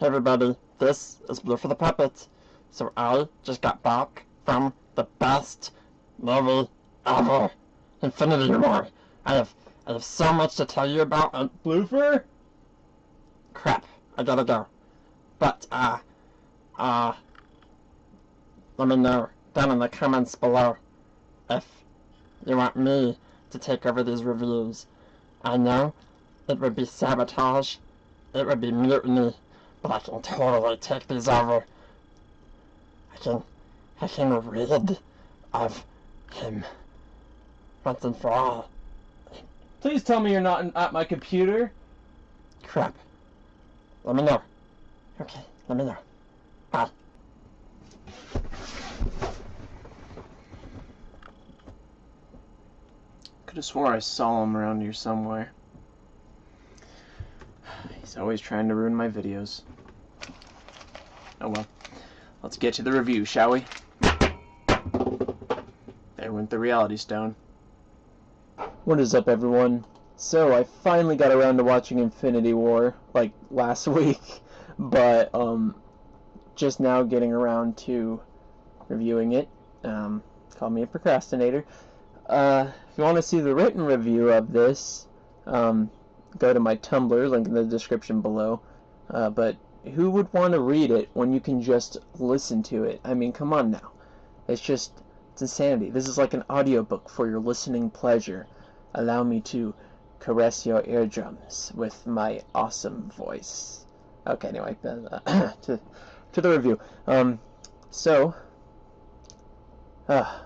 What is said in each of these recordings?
Hey everybody, this is Blue for the Puppet. So I just got back from the best movie ever, Infinity War. I have so much to tell you about. Bloofer? Crap, I gotta go. But let me know down in the comments below if you want me to take over these reviews. I know it would be sabotage, it would be mutiny, but I can totally take these over. I can rid of him once and for all. Please tell me you're not at my computer. Crap. Let me know. Okay, let me know. Bye. Could have swore I saw him around here somewhere. He's always trying to ruin my videos. Oh well. Let's get to the review, shall we? There went the reality stone. What is up, everyone? So, I finally got around to watching Infinity War, like, last week, but, just now getting around to reviewing it. Call me a procrastinator. If you want to see the written review of this, go to my Tumblr, link in the description below. But who would want to read it when you can just listen to it? I mean, come on now. It's insanity. This is like an audiobook for your listening pleasure. Allow me to caress your eardrums with my awesome voice. Okay, anyway, to the review.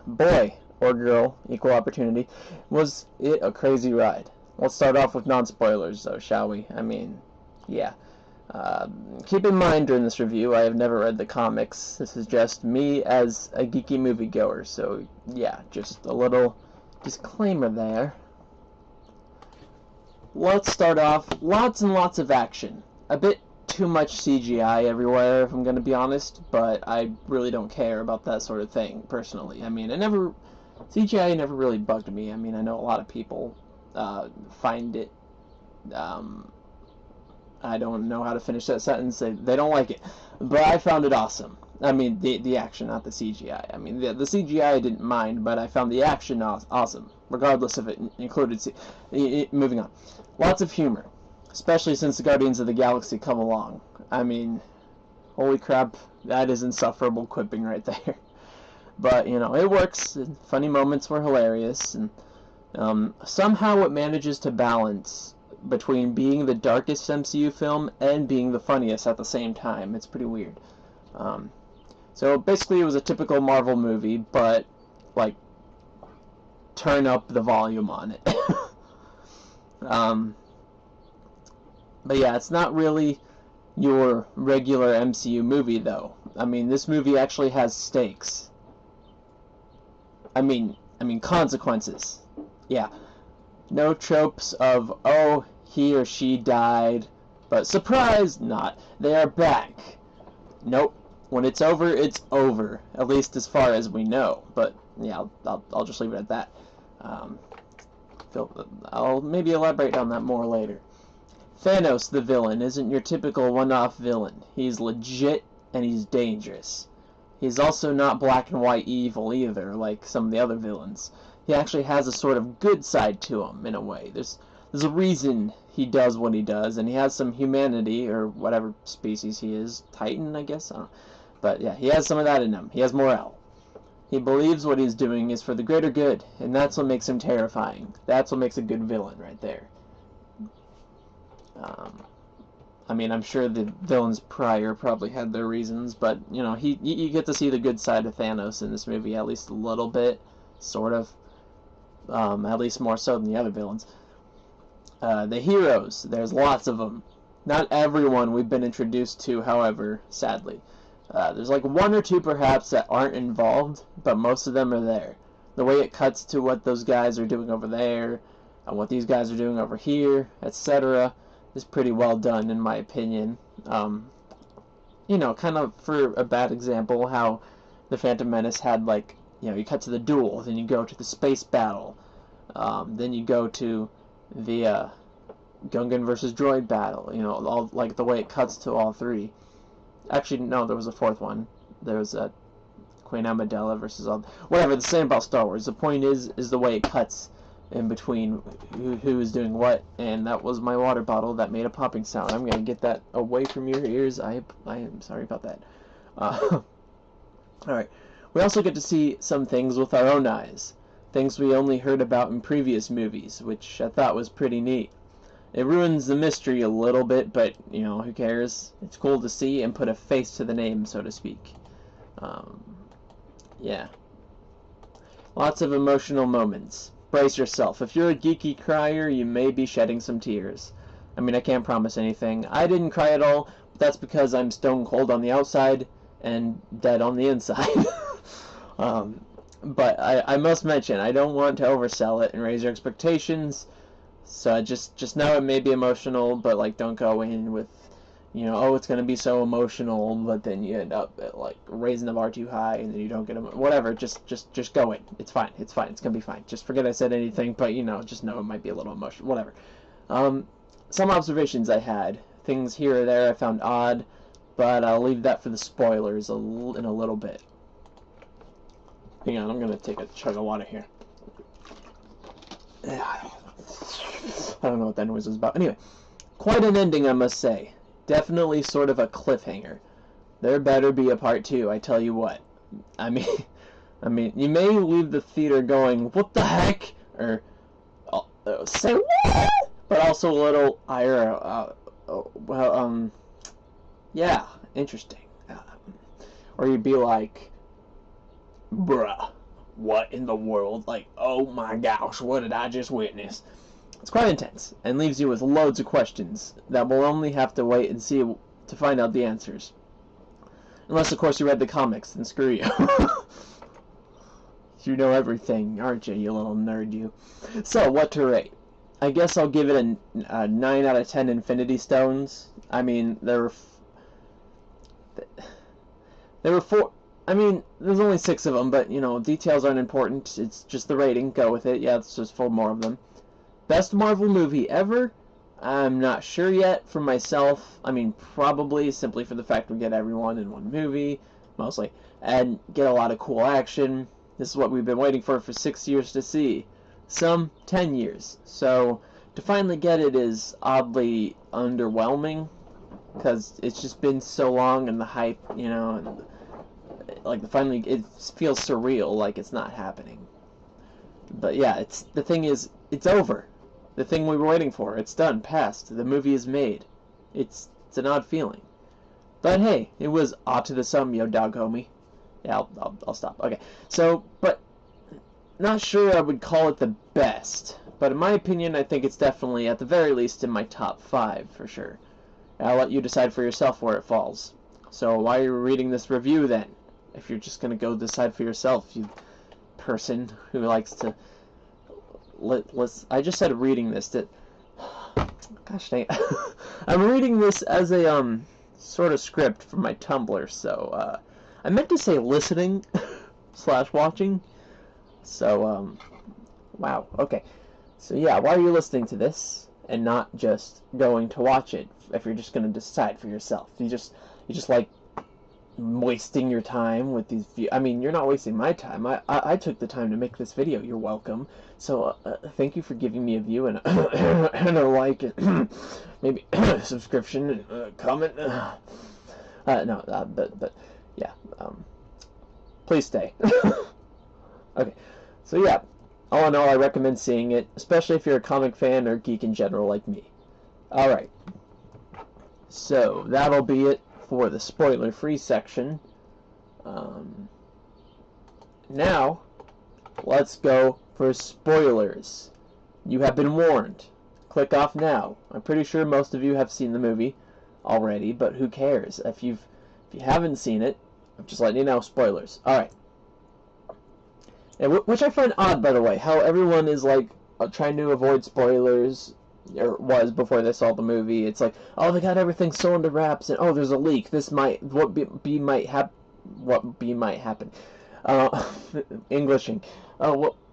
Boy or girl, equal opportunity, was it a crazy ride? Let's start off with non-spoilers, though, shall we? I mean, yeah. Keep in mind during this review, I have never read the comics. This is just me as a geeky moviegoer, so yeah, just a little disclaimer there. Let's start off, lots and lots of action. A bit too much CGI everywhere, if I'm going to be honest, but I really don't care about that sort of thing, personally. I mean, CGI never really bugged me. I mean, I know a lot of people find it, I don't know how to finish that sentence, they don't like it, but I found it awesome. I mean, the action, not the CGI. I mean, the CGI I didn't mind, but I found the action awesome, regardless if it included moving on. Lots of humor, especially since the Guardians of the Galaxy come along. I mean, holy crap, that is insufferable quipping right there. But, you know, it works. Funny moments were hilarious, and somehow it manages to balance between being the darkest MCU film and being the funniest at the same time. It's pretty weird. So basically it was a typical Marvel movie, but, like, turn up the volume on it. But yeah, it's not really your regular MCU movie, though. I mean, this movie actually has stakes. I mean consequences. Yeah. No tropes of, oh, he or she died, but surprise, not. They are back. Nope. When it's over, it's over. At least as far as we know. But, yeah, I'll just leave it at that. I'll maybe elaborate on that more later. Thanos, the villain, isn't your typical one-off villain. He's legit, and he's dangerous. He's also not black and white evil either, like some of the other villains. He actually has a sort of good side to him, in a way. There's a reason he does what he does, and he has some humanity, or whatever species he is. Titan, I guess? I don't know. But yeah, he has some of that in him. He has morale. He believes what he's doing is for the greater good, and that's what makes him terrifying. That's what makes a good villain right there. I mean, I'm sure the villains prior probably had their reasons, but, you know, you get to see the good side of Thanos in this movie, at least a little bit, sort of. At least more so than the other villains. The heroes, there's lots of them. Not everyone we've been introduced to, however, sadly. There's like one or two perhaps that aren't involved, but most of them are there. The way it cuts to what those guys are doing over there, and what these guys are doing over here, etc., is pretty well done, in my opinion. You know, kind of for a bad example, how the Phantom Menace had, like, you know, you cut to the duel, then you go to the space battle, then you go to the Gungan versus Droid battle. You know, all like the way it cuts to all three. Actually, no, there was a fourth one. There was a Queen Amidala versus all. Whatever. The same about Star Wars. The point is the way it cuts in between who is doing what, and that was my water bottle that made a popping sound. I'm gonna get that away from your ears. I am sorry about that. All right. We also get to see some things with our own eyes, things we only heard about in previous movies, which I thought was pretty neat. It ruins the mystery a little bit, but, you know, who cares? It's cool to see and put a face to the name, so to speak. Yeah. Lots of emotional moments. Brace yourself. If you're a geeky crier, you may be shedding some tears. I mean, I can't promise anything. I didn't cry at all, but that's because I'm stone cold on the outside and dead on the inside. But I must mention, I don't want to oversell it and raise your expectations. So just know it may be emotional, but like don't go in with, you know, oh, it's gonna be so emotional, but then you end up like raising the bar too high and then you don't get whatever. Just go in. It's fine. It's fine. It's gonna be fine. Just forget I said anything, but you know, just know it might be a little emotional. Whatever. Some observations I had, things here or there I found odd, but I'll leave that for the spoilers in a little bit. Hang on, I'm gonna take a chug of water here. I don't know what that noise was about. Anyway, quite an ending, I must say. Definitely sort of a cliffhanger. There better be a part 2, I tell you what. I mean, you may leave the theater going, what the heck? Or, say what? But also a little, yeah, interesting. Or you'd be like, bruh, what in the world? Like, oh my gosh, what did I just witness? It's quite intense, and leaves you with loads of questions that we'll only have to wait and see to find out the answers. Unless, of course, you read the comics, then screw you. You know everything, aren't you little nerd, you? So, what to rate? I guess I'll give it a 9 out of 10 Infinity Stones. I mean, there were 4... I mean, there's only 6 of them, but, you know, details aren't important. It's just the rating. Go with it. Yeah, it's just 4 more of them. Best Marvel movie ever? I'm not sure yet for myself. I mean, probably simply for the fact we get everyone in one movie, mostly, and get a lot of cool action. This is what we've been waiting for 6 years to see. Some 10 years. So, to finally get it is oddly underwhelming, because it's just been so long and the hype, you know, and like finally it feels surreal, like it's not happening. But yeah, the thing is, it's over. The thing we were waiting for, it's done, passed. The movie is made. It's an odd feeling. But hey, it was odd to the sum, yo dog homie. Yeah, I'll stop. Okay, so, but not sure I would call it the best. But in my opinion, I think it's definitely, at the very least, in my top 5, for sure. I'll let you decide for yourself where it falls. So why are you reading this review, then? If you're just gonna go decide for yourself, you person who likes to... I just said reading this. Gosh dang it. I'm reading this as a, sort of script from my Tumblr, so, I meant to say listening / watching. So, wow, okay. So yeah, why are you listening to this and not just going to watch it if you're just going to decide for yourself? You just like wasting your time with these I mean, you're not wasting my time. I took the time to make this video. You're welcome. So, thank you for giving me a view and, and a like and maybe subscription and comment. But yeah, please stay. Okay, so yeah, all in all, I recommend seeing it, especially if you're a comic fan or geek in general like me. Alright, so that'll be it for the spoiler-free section. Now, let's go for spoilers. You have been warned. Click off now. I'm pretty sure most of you have seen the movie already, but who cares? If you haven't seen it, I'm just letting you know, spoilers. Alright. Which I find odd, by the way, how everyone is, like, trying to avoid spoilers, or was before they saw the movie. It's like, oh, they got everything so under wraps, and oh, there's a leak. This might, what might happen. Englishing.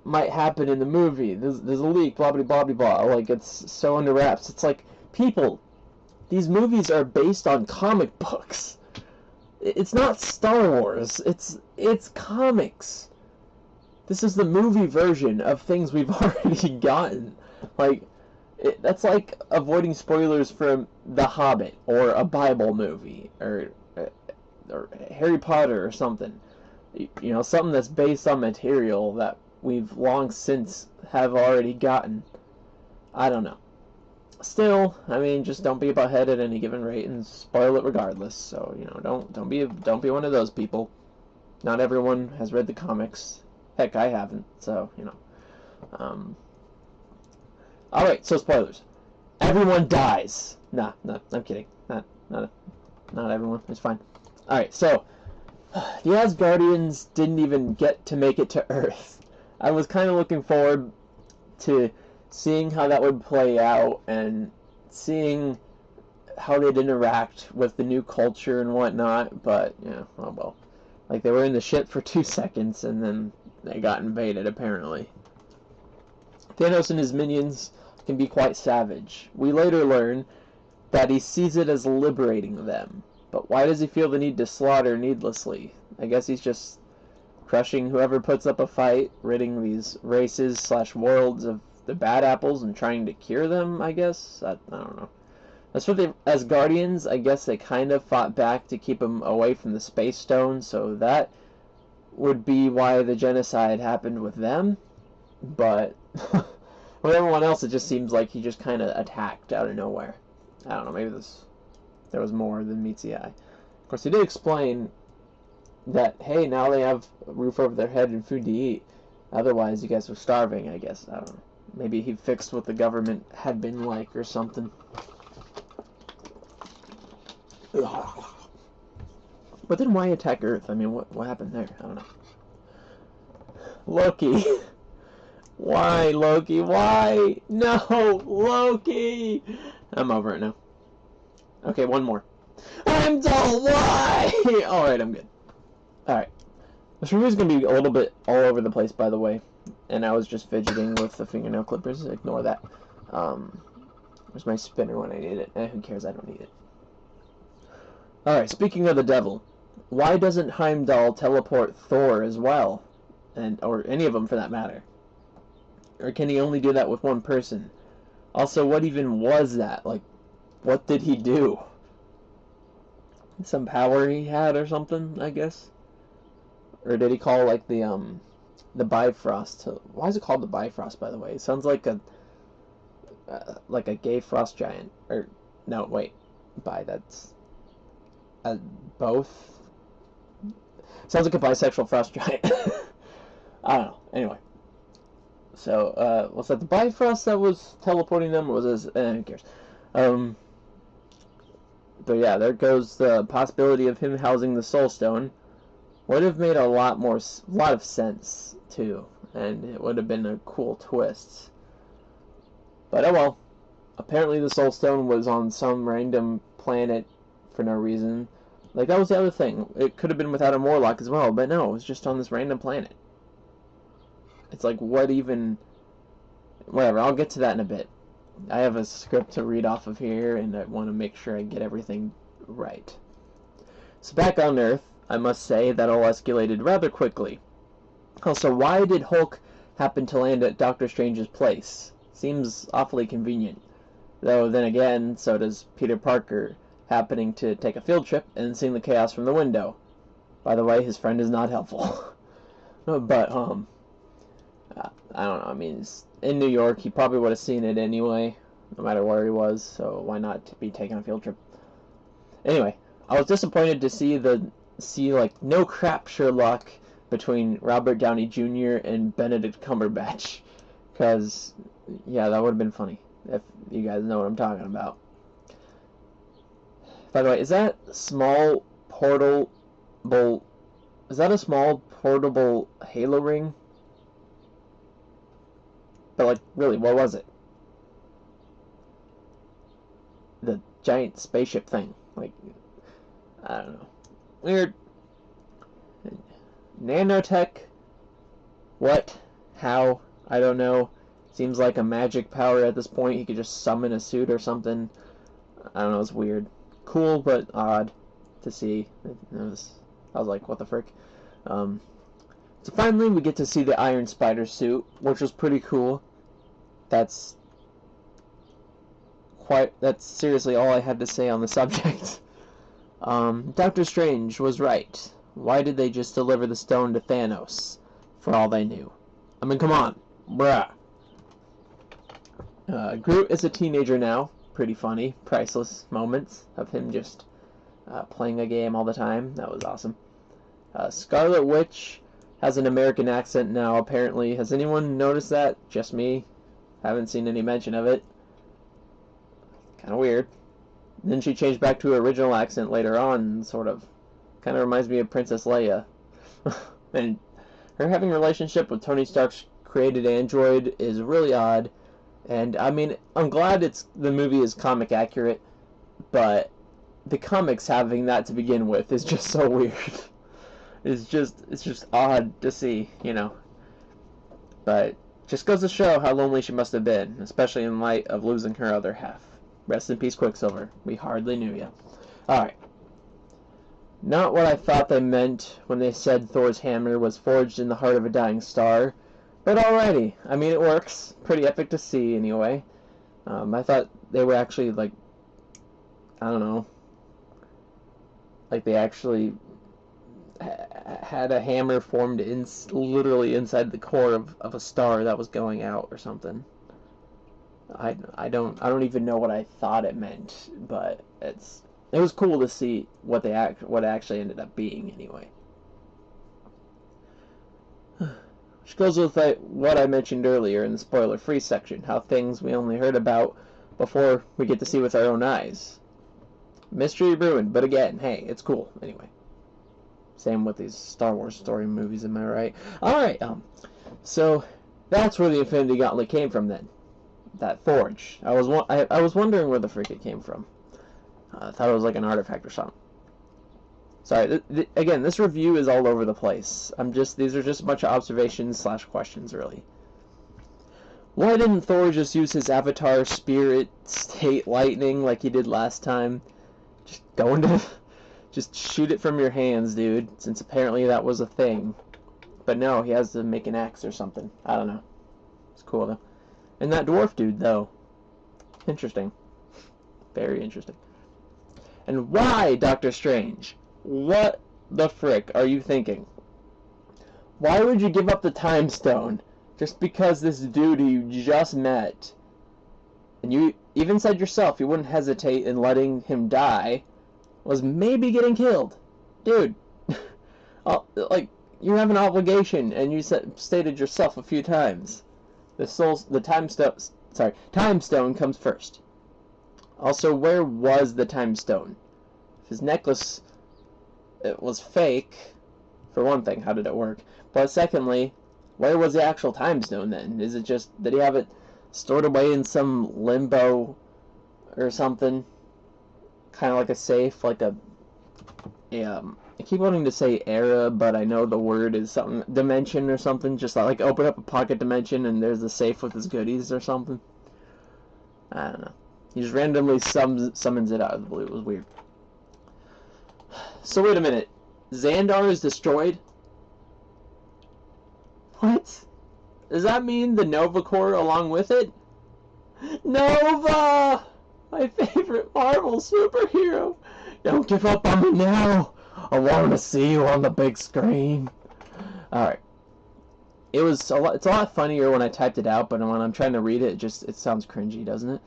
might happen in the movie. There's a leak, blah blah blah blah blah. Like, it's so under wraps. It's like, people, these movies are based on comic books. It's not Star Wars. It's comics. This is the movie version of things we've already gotten. Like, that's like avoiding spoilers from The Hobbit or a Bible movie or Harry Potter or something. You know, something that's based on material that we've long since have already gotten. I don't know. Still, I mean, just don't be a butthead at any given rate and spoil it regardless. So, you know, don't be one of those people. Not everyone has read the comics. Heck, I haven't. So, you know. All right, so spoilers. Everyone dies. Nah, I'm kidding. Not everyone. It's fine. All right, so the Asgardians didn't even get to make it to Earth. I was kind of looking forward to seeing how that would play out and seeing how they'd interact with the new culture and whatnot, but, yeah, oh well. Like, they were in the ship for 2 seconds, and then they got invaded, apparently. Thanos and his minions can be quite savage. We later learn that he sees it as liberating them. But why does he feel the need to slaughter needlessly? I guess he's just crushing whoever puts up a fight, ridding these races/worlds of the bad apples and trying to cure them, I guess? I don't know. As for the Asgardians, I guess they kind of fought back to keep him away from the Space Stone, so that would be why the genocide happened with them. But with everyone else, it just seems like he just kind of attacked out of nowhere. I don't know, maybe there was more than meets the eye. Of course, he did explain that, hey, now they have a roof over their head and food to eat. Otherwise, you guys were starving, I guess. I don't know. Maybe he fixed what the government had been like or something. But then why attack Earth? I mean, what happened there? I don't know. Loki. Why, Loki? Why? No, Loki! I'm over it now. Okay, one more. I'm dull, why? Alright, I'm good. Alright. This review is going to be a little bit all over the place, by the way. And I was just fidgeting with the fingernail clippers. Ignore that. Where's my spinner when I need it? Who cares? I don't need it. Alright, speaking of the devil. Why doesn't Heimdall teleport Thor as well? Or any of them, for that matter? Or can he only do that with one person? Also, what even was that? Like, what did he do? Some power he had or something, I guess? Or did he call, like, the Bifrost to... Why is it called the Bifrost, by the way? It sounds like a gay frost giant. Or, no, wait. That's... both? Sounds like a bisexual frost giant. I don't know. Anyway. So, was that the Bifrost that was teleporting them, or was this... who cares? But yeah, there goes the possibility of him housing the Soul Stone. Would have made a lot of sense, too. And it would have been a cool twist. But oh well. Apparently the Soul Stone was on some random planet for no reason. Like, that was the other thing. It could have been without a Morlock as well, but no, it was just on this random planet. It's like, what even... Whatever, I'll get to that in a bit. I have a script to read off of here, and I want to make sure I get everything right. So back on Earth, I must say that all escalated rather quickly. Also, why did Hulk happen to land at Doctor Strange's place? Seems awfully convenient. Though, then again, so does Peter Parker happening to take a field trip and seeing the chaos from the window. By the way, his friend is not helpful. But, I don't know, I mean, in New York, he probably would have seen it anyway, no matter where he was, so why not be taking a field trip? Anyway, I was disappointed to see like, no crap Sherlock between Robert Downey Jr. and Benedict Cumberbatch, because, yeah, that would have been funny, if you guys know what I'm talking about. By the way, is that a small portable Halo ring? But, like, really, what was it? The giant spaceship thing. Like, I don't know. Weird. Nanotech. What How? I don't know. Seems like a magic power at this point. He could just summon a suit or something. I don't know, it's weird. Cool, but odd to see. I was like, what the frick? So finally we get to see the Iron Spider suit, which was pretty cool. That's seriously all I had to say on the subject. Doctor Strange was right. Why did they just deliver the stone to Thanos? For all they knew. I mean, come on. Bruh. Groot is a teenager now. Pretty funny. Priceless moments of him just playing a game all the time. That was awesome. Scarlet Witch has an American accent now, apparently. Has anyone noticed that? Just me? Haven't seen any mention of it. Kind of weird. Then she changed back to her original accent later on, sort of. Kind of reminds me of Princess Leia. And her having a relationship with Tony Stark's created android is really odd. And, I mean, I'm glad the movie is comic accurate, but the comics having that to begin with is just so weird. It's just odd to see, you know. But just goes to show how lonely she must have been, especially in light of losing her other half. Rest in peace, Quicksilver. We hardly knew you. Alright. Not what I thought they meant when they said Thor's hammer was forged in the heart of a dying star. But alrighty. I mean, it works. Pretty epic to see, anyway. I thought they were actually, like, I don't know. Like, they actually had a hammer formed literally inside the core of a star that was going out or something. I don't even know what I thought it meant, but it was cool to see what it actually ended up being anyway. Which goes with what I mentioned earlier in the spoiler-free section, how things we only heard about before we get to see with our own eyes. Mystery ruined, but again, hey, it's cool anyway. Same with these Star Wars story movies, am I right? Alright, so that's where the Infinity Gauntlet came from then. That forge. I was wondering where the frick it came from. I thought it was like an artifact or something. Sorry, again, this review is all over the place. These are just a bunch of observations / questions, really. Why didn't Thor just use his avatar spirit state lightning like he did last time? Just shoot it from your hands, dude, since apparently that was a thing. But no, he has to make an axe or something. I don't know. It's cool, though. And that dwarf dude, though. Interesting. Very interesting. And why, Doctor Strange? What the frick are you thinking? Why would you give up the Time Stone just because this dude you just met, and you even said yourself you wouldn't hesitate in letting him die, was maybe getting killed? Dude, like, you have an obligation, and you stated yourself a few times. The Time Stone comes first. Also, where was the Time Stone? If his necklace was fake, for one thing, how did it work? But secondly, where was the actual Time Stone then? Is it just, did he have it stored away in some limbo or something? Kind of like a safe, like a I keep wanting to say era, but I know the word is something, dimension or something, just like open up a pocket dimension and there's a safe with his goodies or something. I don't know. He just randomly summons it out of the blue. It was weird. So wait a minute. Xandar is destroyed? What? Does that mean the Nova Corps along with it? Nova! My favorite Marvel superhero! Don't give up on me now! I want to see you on the big screen. Alright. It's a lot funnier when I typed it out, but when I'm trying to read it, it sounds cringy, doesn't it?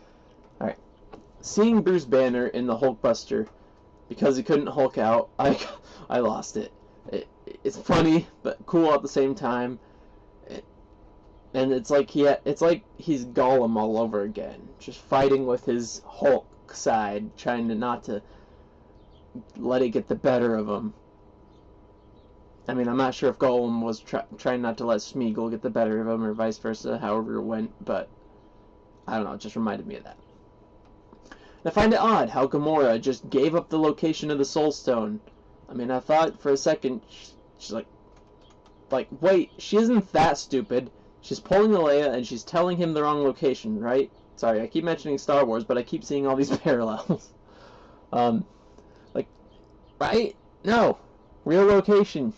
Alright. Seeing Bruce Banner in the Hulkbuster because he couldn't Hulk out, I lost it. It's funny, but cool at the same time. And it's like he's Gollum all over again, just fighting with his Hulk side, trying to not to let it get the better of him. I mean, I'm not sure if Gollum was trying not to let Smeagol get the better of him, or vice versa, however it went, but I don't know, it just reminded me of that. I find it odd how Gamora just gave up the location of the Soul Stone. I mean, I thought for a second, she's like, wait, she isn't that stupid. She's pulling a Leia, and she's telling him the wrong location, right? Sorry, I keep mentioning Star Wars, but I keep seeing all these parallels. Like, right? No. Real location.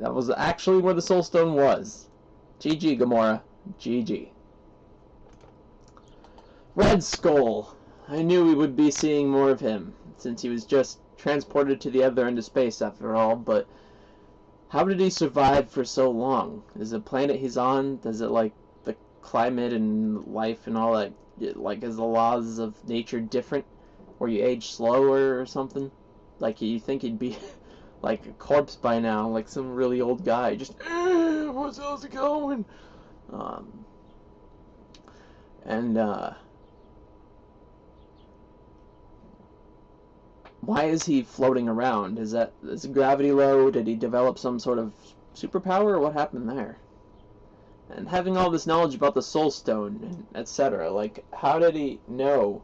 That was actually where the Soul Stone was. GG, Gamora. GG. Red Skull. I knew we would be seeing more of him, since he was just transported to the other end of space after all, but how did he survive for so long? Is the planet he's on, does it like the climate and life and all that, like is the laws of nature different? Where you age slower or something? Like you think he'd be like a corpse by now, like some really old guy, just, how's it going? Why is he floating around? Is it gravity low? Did he develop some sort of superpower? What happened there? And having all this knowledge about the Soul Stone, etc., like, how did he know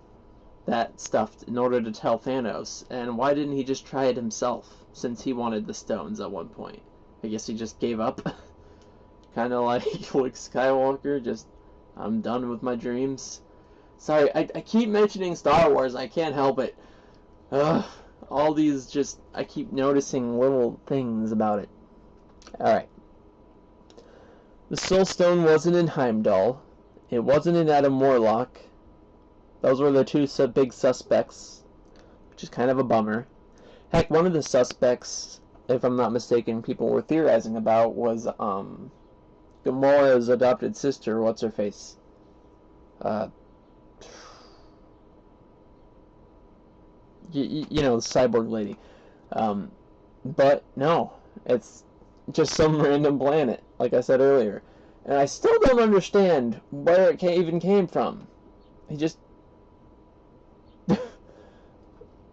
that stuff in order to tell Thanos? And why didn't he just try it himself, since he wanted the stones at one point? I guess he just gave up? Kind of like Luke Skywalker, just, I'm done with my dreams. Sorry, I keep mentioning Star Wars, I can't help it. All these just, I keep noticing little things about it. Alright. The Soul Stone wasn't in Heimdall. It wasn't in Adam Warlock. Those were the two big suspects, which is kind of a bummer. Heck, one of the suspects, if I'm not mistaken, people were theorizing about was, Gamora's adopted sister, what's-her-face? You know, the cyborg lady. But no, it's just some random planet, like I said earlier. And I still don't understand where it even came from. He just...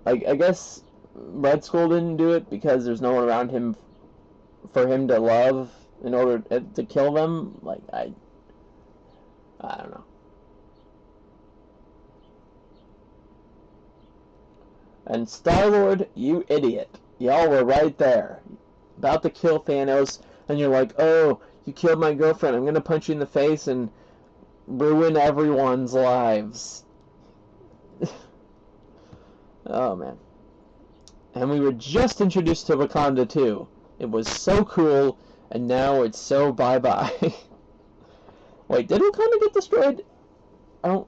I guess Red Skull didn't do it because there's no one around him for him to love in order to kill them. Like, I don't know. And Star-Lord, you idiot. Y'all were right there. About to kill Thanos, and you're like, oh, you killed my girlfriend. I'm gonna punch you in the face and ruin everyone's lives. Oh, man. And we were just introduced to Wakanda, too. It was so cool, and now it's so bye-bye. Wait, did Wakanda get destroyed? I don't...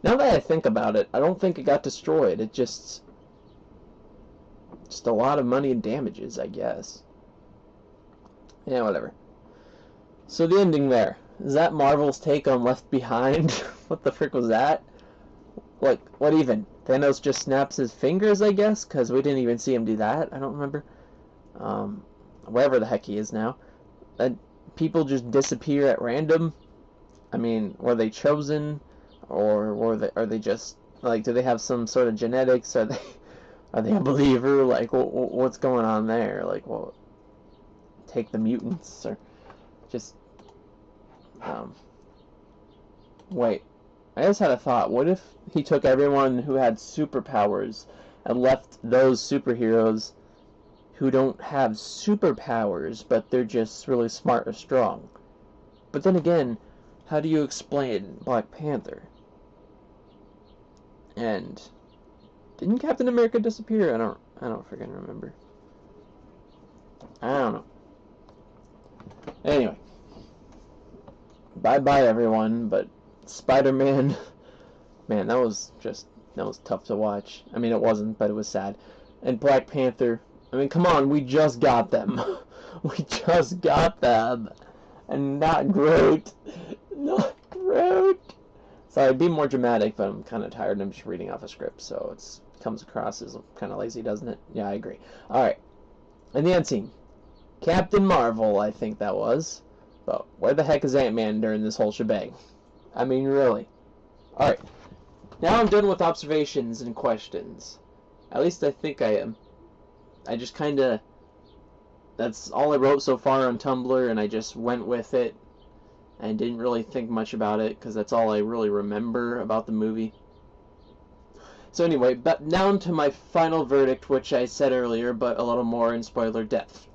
Now that I think about it, I don't think it got destroyed. It just a lot of money and damages, I guess. Yeah, whatever. So the ending there. Is that Marvel's take on Left Behind? What the frick was that? Like, what even? Thanos just snaps his fingers, I guess? Because we didn't even see him do that. I don't remember. Wherever the heck he is now. And people just disappear at random. I mean, were they chosen? Or are they just, like, do they have some sort of genetics? Are they a believer? Like, what's going on there? Like, well, take the mutants, or just, wait, I just had a thought. What if he took everyone who had superpowers and left those superheroes who don't have superpowers, but they're just really smart or strong? But then again, how do you explain Black Panther? And didn't Captain America disappear? I don't freaking remember. I don't know. Anyway, bye everyone. But Spider-Man, man, that was tough to watch. I mean, it wasn't, but it was sad. And Black Panther, I mean, come on, we just got them. We just got them, and not Groot, not Groot. Sorry, be more dramatic, but I'm kind of tired and I'm just reading off a script, so it comes across as kind of lazy, doesn't it? Yeah, I agree. Alright, and the end scene. Captain Marvel, I think that was. But where the heck is Ant-Man during this whole shebang? I mean, really. Alright, now I'm done with observations and questions. At least I think I am. I just kind of... That's all I wrote so far on Tumblr, and I just went with it. And didn't really think much about it, because that's all I really remember about the movie. So anyway, but down to my final verdict, which I said earlier, but a little more in spoiler depth.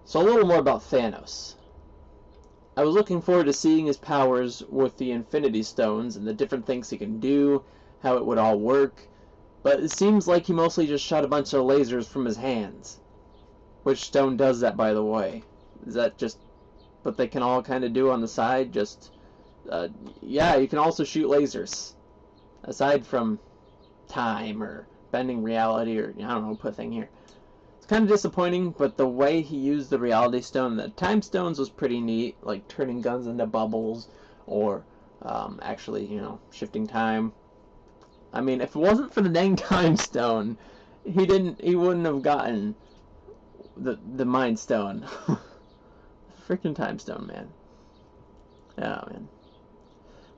So a little more about Thanos. I was looking forward to seeing his powers with the Infinity Stones and the different things he can do, how it would all work, but it seems like he mostly just shot a bunch of lasers from his hands. Which stone does that, by the way? Is that just what they can all kind of do on the side? Just, yeah, you can also shoot lasers. Aside from time or bending reality or, I don't know, put a thing here. It's kind of disappointing, but the way he used the reality stone, the time stones, was pretty neat, like turning guns into bubbles or actually, you know, shifting time. I mean, if it wasn't for the dang time stone, he wouldn't have gotten the mind stone. Freaking time stone, man. Oh, man.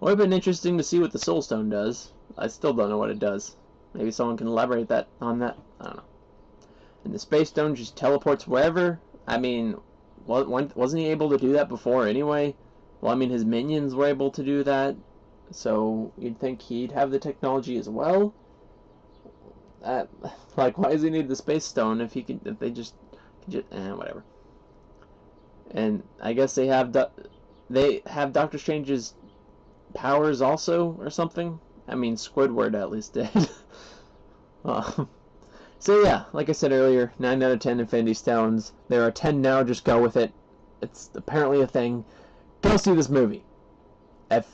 Would have been interesting to see what the soul stone does. I still don't know what it does. Maybe someone can elaborate on that. I don't know. And the space stone just teleports wherever. I mean, wasn't he able to do that before anyway? Well, I mean, his minions were able to do that, so you'd think he'd have the technology as well. Like, why does he need the space stone if they just whatever. And I guess they have Doctor Strange's powers also, or something. I mean, Squidward at least did. So yeah, like I said earlier, 9 out of 10 Infinity Stones. There are 10 now, just go with it. It's apparently a thing. Go see this movie. If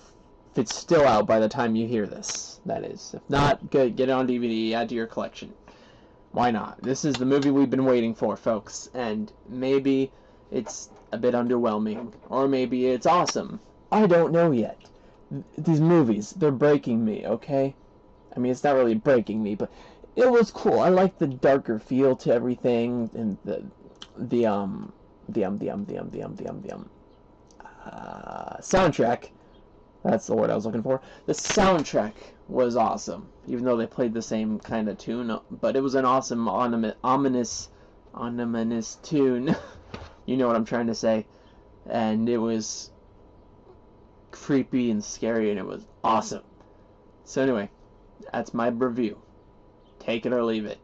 it's still out by the time you hear this, that is. If not, good, get it on DVD, add to your collection. Why not? This is the movie we've been waiting for, folks. And maybe it's a bit underwhelming, or maybe it's awesome. I don't know yet. These movies, they're breaking me, okay? I mean, it's not really breaking me, but it was cool. I like the darker feel to everything, and the soundtrack. That's the word I was looking for. The soundtrack was awesome, even though they played the same kind of tune, but it was an awesome, ominous tune. You know what I'm trying to say. And it was creepy and scary, and it was awesome. So anyway, that's my review. Take it or leave it.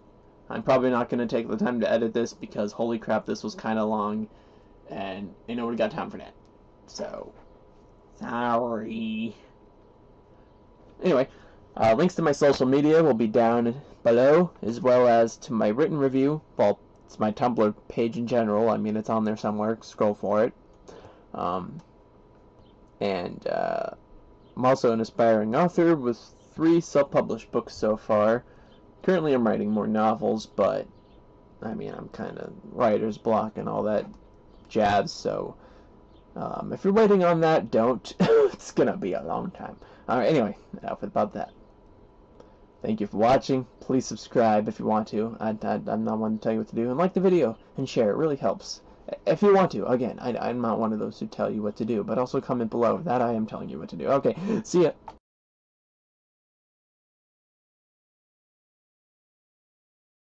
I'm probably not going to take the time to edit this because, holy crap, this was kind of long, and ain't nobody got time for that. So, sorry. Anyway, links to my social media will be down below, as well as to my written review. Well, it's my Tumblr page in general. I mean, it's on there somewhere. Scroll for it. I'm also an aspiring author with 3 self-published books so far. Currently, I'm writing more novels, but I mean, I'm kind of writer's block and all that jazz. So, if you're waiting on that, don't. It's gonna be a long time. All right. Anyway, enough about that. Thank you for watching. Please subscribe if you want to. I'm not one to tell you what to do. And like the video and share. It really helps. If you want to. Again, I'm not one of those who tell you what to do. But also comment below. That I am telling you what to do. Okay. See ya.